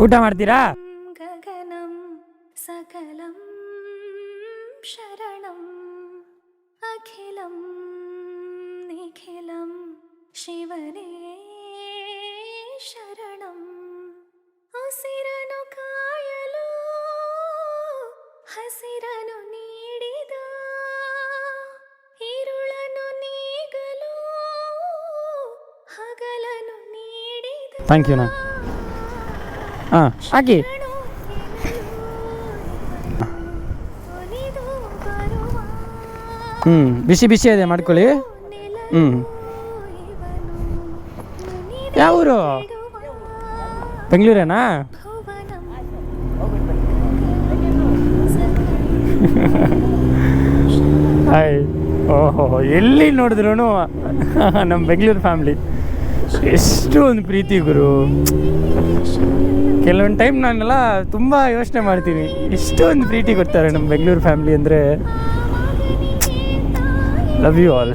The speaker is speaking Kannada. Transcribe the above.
ಊಟ ಮಾಡ್ತೀರಾ? ಗಗನಂ ಸಕಲಂ ಶರಣಂ ಅಖಿಲಂ ನಿಖಿಲಂ ಶಿವನೇ ಶರಣಂ. ಉಸಿರನು ಕಾಯಲು ಹಸಿರನು ನೀಡಿದ, ഇരുಳನು ನೀಗಲು ಹಗಲನು ನೀಡಿದ. ಥ್ಯಾಂಕ್ ಯು ನಾ. ಹಾಂ ಹಾಕಿ. ಬಿಸಿ ಬಿಸಿ ಇದೆ ಮಾಡ್ಕೊಳ್ಳಿ. ಯಾವ ಊರು? ಬೆಂಗಳೂರೇನಾ? ಹಾಯ್. ಓಹೋ, ಎಲ್ಲಿ ನೋಡಿದ್ರು ನಮ್ಮ ಬೆಂಗಳೂರು ಫ್ಯಾಮ್ಲಿ ಎಷ್ಟು ಒಂದು ಪ್ರೀತಿ ಗುರು. ಕೆಲವೊಂದು ಟೈಮ್ ನಾನೆಲ್ಲ ತುಂಬ ಯೋಚನೆ ಮಾಡ್ತೀನಿ, ಎಷ್ಟೊಂದು ಪ್ರೀತಿ ಕೊಡ್ತಾರೆ ನಮ್ಮ ಬೆಂಗಳೂರು ಫ್ಯಾಮ್ಲಿ ಅಂದರೆ. Love you all.